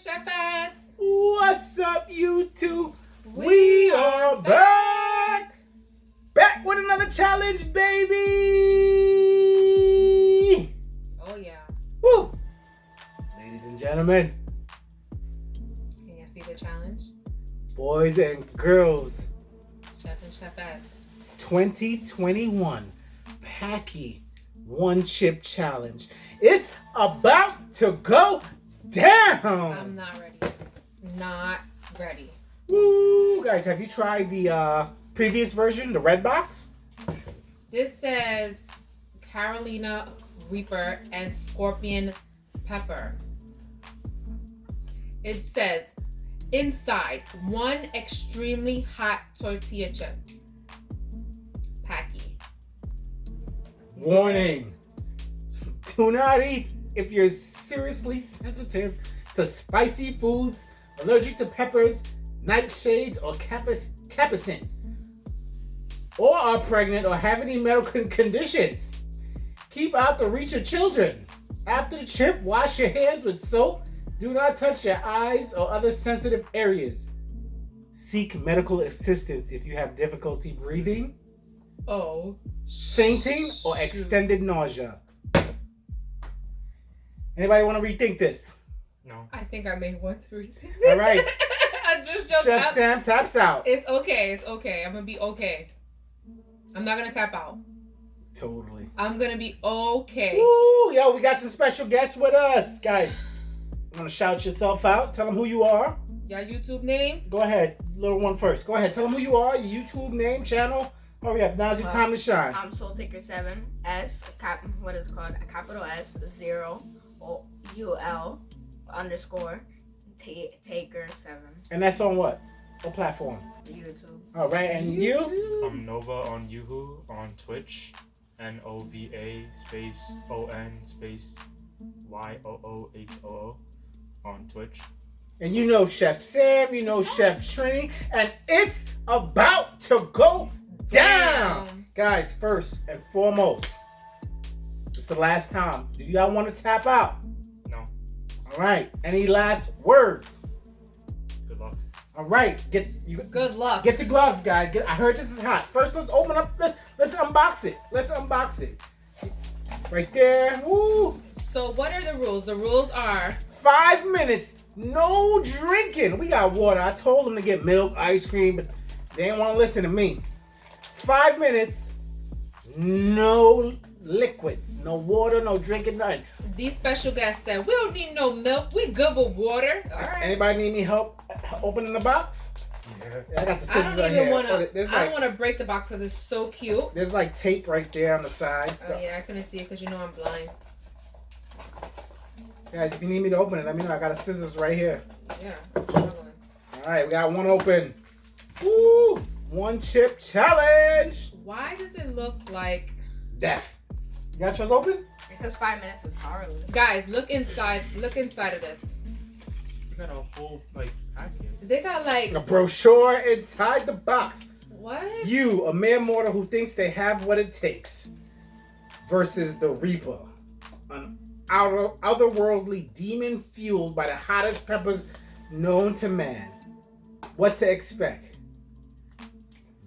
Shepherd. What's up, YouTube? We are back! Back with another challenge, baby! Oh, yeah. Woo! Ladies and gentlemen, Can you see the challenge? boys and girls, Chef and Shepherd. 2021 Paqui One Chip Challenge. It's about to go down! I'm not ready. Not ready. Woo! Guys, have you tried the previous version, the red box? This says Carolina Reaper and Scorpion Pepper. It says inside one extremely hot tortilla chip. Paqui. Warning. Do not eat if you're seriously sensitive to spicy foods, allergic to peppers, nightshades, or capsaicin, or are pregnant or have any medical conditions. Keep out the reach of children. After the chip, wash your hands with soap. Do not touch your eyes or other sensitive areas. Seek medical assistance if you have difficulty breathing, Oh. fainting, or shoot. extended nausea. Anybody want to rethink this? No. I think I may want to read it. All right. I just jumped Chef out. Sam taps out. It's okay. It's okay. I'm gonna be okay. I'm not gonna tap out. Totally. I'm gonna be okay. Woo! Yo, we got some special guests with us. Guys, you want to shout yourself out? Tell them who you are. Your YouTube name? Go ahead. Little one first. Go ahead. Tell them who you are, your YouTube name, channel. Hurry up. Now's your time to shine. I'm SoulTaker7 S what is it called? A capital S 0 UL underscore Taker 7 And that's on what? What platform? YouTube. All right. And you? I'm Nova on Yuhu, on Twitch, NOVA space ON space YOOHOO on Twitch. And you know Chef Sam. You know Chef Trini. And it's about to go down. Guys, first and foremost, it's the last time. Do y'all want to tap out? No. All right. Any last words? Good luck. All right. Good luck. Get the gloves, guys. I heard this is hot. First, let's open up. Let's unbox it. Let's unbox it. Right there. Woo. So what are the rules? The rules are 5 minutes. No drinking. We got water. I told them to get milk, ice cream, but they didn't want to listen to me. 5 minutes. No liquids. No water. No drinking. Nothing. these special guests said, we don't need no milk. We good with water. All right. Anybody need any help opening the box? Yeah. I got the I scissors don't right even here. want to. There's I don't like, want to break the box because it's so cute. there's like tape right there on the side. So. Oh yeah, I couldn't see it because you know I'm blind. Guys, if you need me to open it, let me know. I got a scissors right here. Yeah, I'm struggling. All right, we got one open. Woo! One chip challenge. Why does it look like? Death. You got yours open? It says 5 minutes is powerless. Guys, look inside. Look inside of this. You got a whole packet. They got like A brochure inside the box. what? You, a mere mortal who thinks they have what it takes, versus the Reaper, an otherworldly demon fueled by the hottest peppers known to man. What to expect?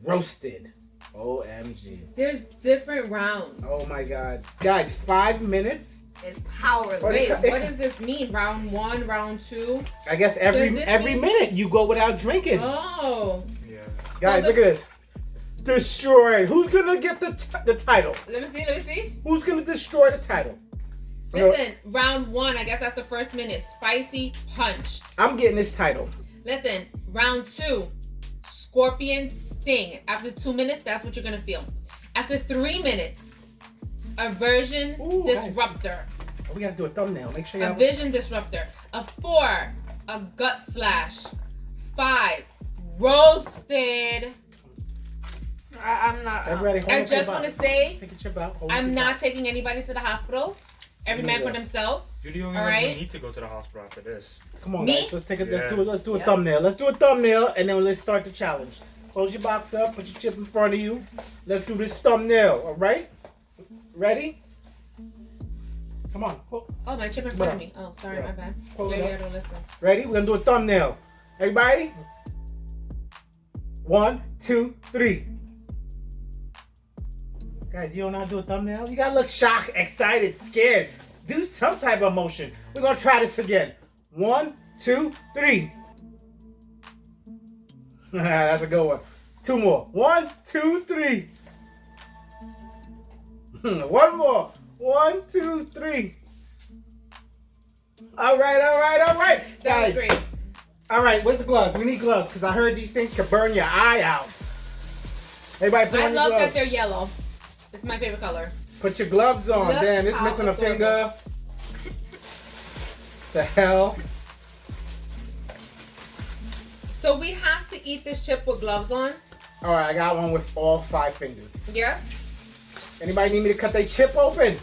Roasted. OMG. There's different rounds. Oh my God. Guys, 5 minutes? It's powerless. What Wait, it- what does this mean? Round 1, round 2? I guess Does every this mean- minute you go without drinking. Oh, Yeah. Guys, so look at this. Destroy. Who's gonna get the title? let me see. Let me see. Who's gonna destroy the title? Listen, round 1. I guess that's the first minute. Spicy punch. I'm getting this title. Listen, round 2. Scorpion sting. After 2 minutes, that's what you're gonna feel. After 3 minutes, aversion Ooh, nice. disruptor. Oh, we gotta do a thumbnail. Make sure A y'all. vision disruptor. A 4, a gut slash. 5, roasted. I'm not. Everybody, hold I up just your want to box. say, Take a chip out. hold up I'm your not box. taking anybody to the hospital. Every man for Neither. himself. You're the only All one right. who need to go to the hospital after this. Come on, Me? guys. Let's take it. Yeah. Let's do a Yep. thumbnail. Let's do a thumbnail, and then let's start the challenge. Close your box up. Put your chip in front of you. Let's do this thumbnail. All right? Ready? Come on. Oh, my chip in front of me. Oh, sorry, Yeah. my bad. Hold it Maybe up. I don't listen. Ready? We're gonna do a thumbnail. Everybody? 1, 2, 3. Guys, you don't know how to do a thumbnail? You gotta look shocked, excited, scared. Do some type of motion. We're gonna try this again. 1, 2, 3. That's a good one. 2 more. 1, 2, 3. One more. 1, 2, 3. All right. That was great. All right, where's the gloves? We need gloves because I heard these things could burn your eye out. Everybody put I on your love that gloves. they're yellow. It's my favorite color. Put your gloves on. Look Damn, it's how missing a adorable. finger. The hell? So we have to eat this chip with gloves on? All right, I got one with all 5 fingers. Yes? Anybody need me to cut their chip open?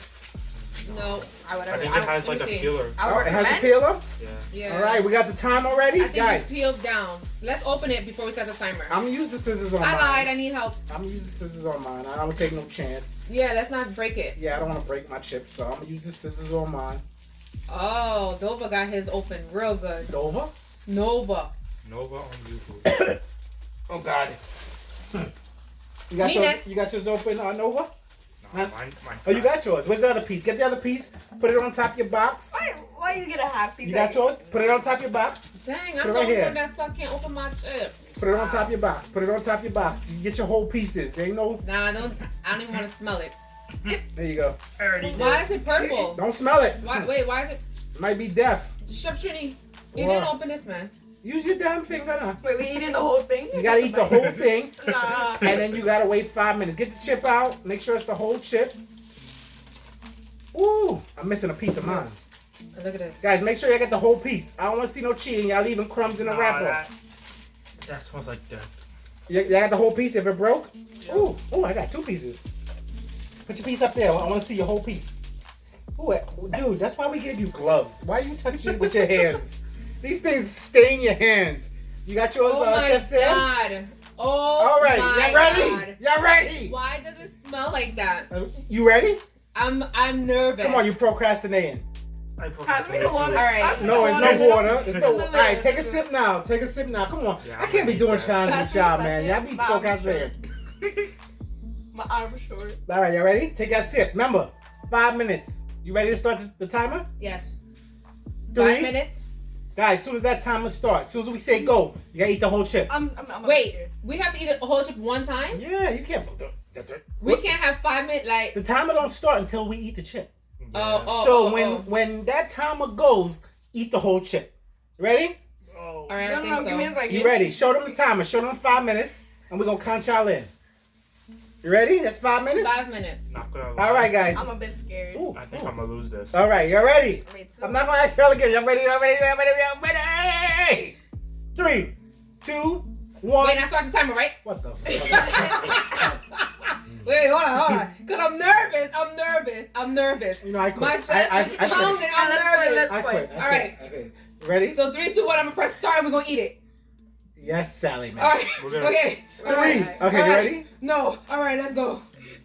No. I would I think it has like a peeler. I Oh, would it has a recommend. peeler? Yeah. Yeah. All right, we got the time already? I think Guys, it peels down. Let's open it before we set the timer. I'm going to use the scissors on I mine. lied. I need help. I'm going to use the scissors on mine. I don't take no chance. Yeah, let's not break it. Yeah, I don't want to break my chip, so I'm going to use the scissors on mine. Oh, Dova got his open real good. Dover? Nova. Nova on YouTube. Oh, God. You got, Me your, next. you got yours open, Nova? No, Huh? mine Oh, you got yours. Where's the other piece? Get the other piece. Put it on top of your box. Why you get a half piece? You got yours? Put it on top of your box. Dang, Put I'm it the right only here. one that suck can't open my chip. Put it on top of your box. Put it on top of your box. You get your whole pieces. There ain't no... Nah, I don't even want to smell it. There you go. I already did. Why is it purple? Don't smell it. Why is it? It might be death. Chef Trini, you What? didn't open this, man. Use your damn finger now. Wait, we eating the whole thing? You gotta eat the whole thing. Nah. And then you gotta wait 5 minutes. Get the chip out. Make sure it's the whole chip. Ooh, I'm missing a piece of mine. Look at this. Guys, make sure you get the whole piece. I don't want to see no cheating. Y'all leaving crumbs in the Nah, wrapper. that smells like death. You got the whole piece if it broke? Ooh, I got 2 pieces. Put your piece up there. I want to see your whole piece. Ooh, dude, that's why we give you gloves. Why you touching it with your hands? These things stain your hands. You got yours, Oh my Chef Sam? God. Oh All right, my y'all ready? God. Y'all ready? Why does it smell like that? You ready? I'm nervous. Come on, you procrastinating. I Pass me the water. All right. Pass me No, the it's water. no water. It's no Just a water. All right, little. take a sip now. Take a sip now. Come on. Yeah, I I'm can't be ready doing for that. challenges with y'all, man. Y'all be My arm procrastinating. My arm's short. All right, y'all ready? Take that sip. Remember, 5 minutes. You ready to start the timer? Yes. 3. 5 minutes. Guys, as soon as that timer starts, as soon as we say go, you gotta eat the whole chip. I'm Wait, scared. we have to eat a whole chip one time? Yeah, you can't. We can't have 5 minutes, like. The timer don't start until we eat the chip. Oh, So oh. when that timer goes, eat the whole chip. Ready? Oh. All right, I think give me a so. second. You ready? Show them the timer. Show them 5 minutes, and we're gonna count y'all in. You ready? That's 5 minutes. 5 minutes. Not gonna lie. All right, guys. I'm a bit scared. Ooh, I think ooh. I'm gonna lose this. All right, y'all ready? Wait, so I'm not gonna ask y'all again. Y'all ready? Y'all ready? Y'all ready? Y'all ready? 3, 2, 1. Wait, I start the timer, right? What the? Wait, hold on. Because I'm nervous. You know, I quit. My chest I is quit. pounding. I'm nervous. I quit. All right. Okay. Ready? So 3, 2, 1, I'm going to press start and we're going to eat it. Yes, Sally, man. All right. We're gonna- Okay. 3. All right. Okay, you All right. ready? No. All right, let's go.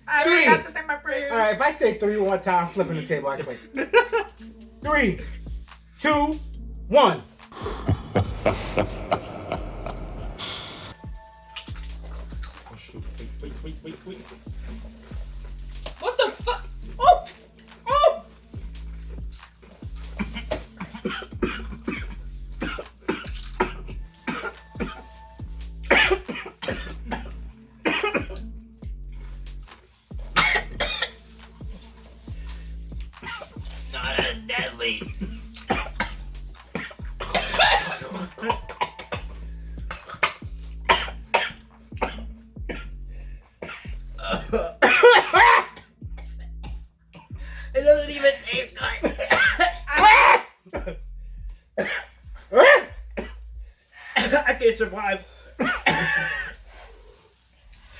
I 3. already have to say my prayers. All right, if I say 3 one time, I'm flipping the table. I quit. 3, 2, 1. Oh, shoot. Wait. What the fuck? Oh! Oh! Not as deadly. It doesn't even taste good. I can't survive. I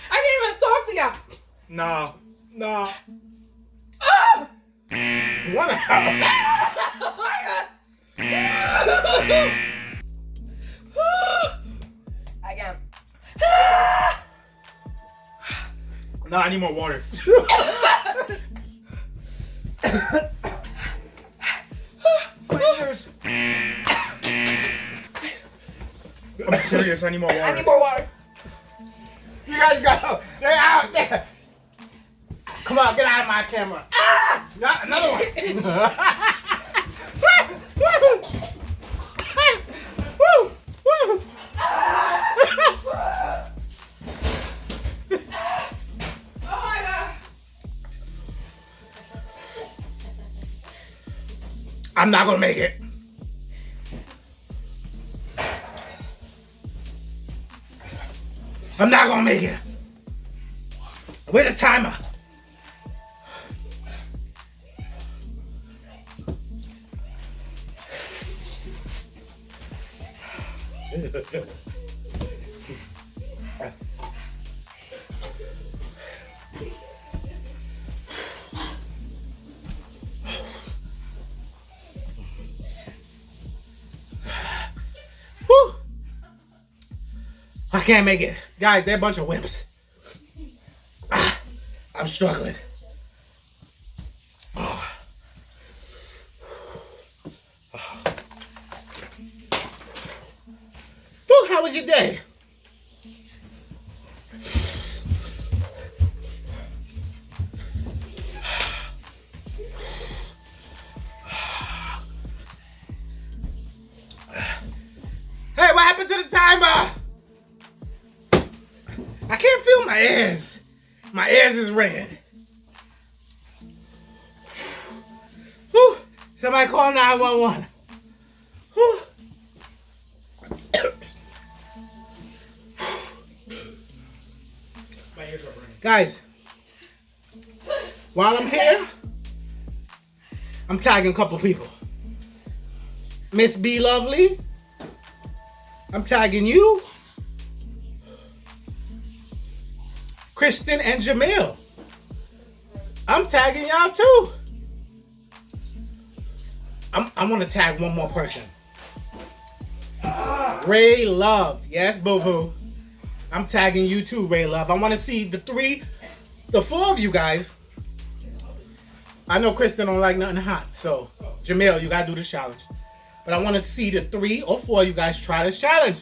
can't even talk to y'all. No. Oh! What? Oh my God. I got. No, I need more water. I'm serious. I need more water. I need more water. You guys go. They're out there. Come on, get out of my camera. Ah! Not another one. Woo! Woo! Oh my god. I'm not gonna make it. I'm not gonna make it. Where's the timer? Whew. I can't make it. Guys, they're a bunch of wimps. I'm struggling. Whew, how was your day? Hey, what happened to the timer? I can't feel my ears. My ears is ringing. Whew. Somebody call 911. Whew. My ears are burning. Guys, while I'm here, I'm tagging a couple people. Miss B Lovely, I'm tagging you. Kristen and Jamil, I'm tagging y'all too. I'm gonna tag one more person. Ray Love, yes, boo boo. I'm tagging you too, Ray Love. I want to see the four of you guys. I know Kristen don't like nothing hot, so Jamil, you gotta do the challenge. But I want to see the 3 or 4 of you guys try this challenge.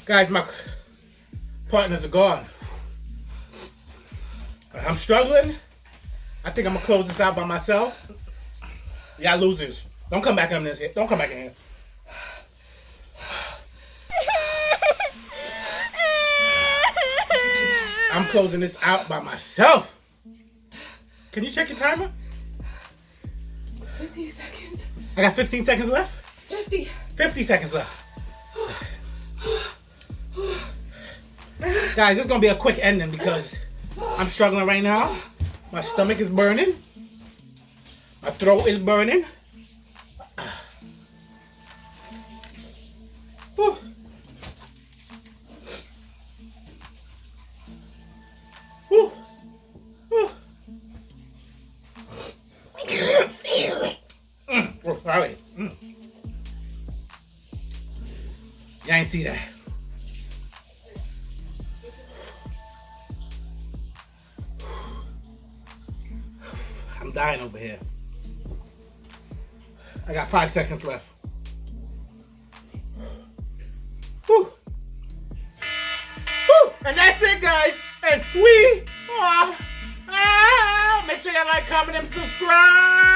Guys, my partners are gone. I'm struggling. I think I'm gonna close this out by myself. Y'all losers. Don't come back in this here. Don't come back in here. I'm closing this out by myself. Can you check your timer? 50 seconds. I got 15 seconds left. 50. 50 seconds left. Guys, this is gonna be a quick ending because I'm struggling right now. My stomach is burning. My throat is burning. Whew. Whew. Whew. Oh, sorry. Y'all ain't see that. I'm dying over here. I got 5 seconds left. Whew. Whew. And that's it, guys. And we are out. Make sure y'all like, comment, and subscribe.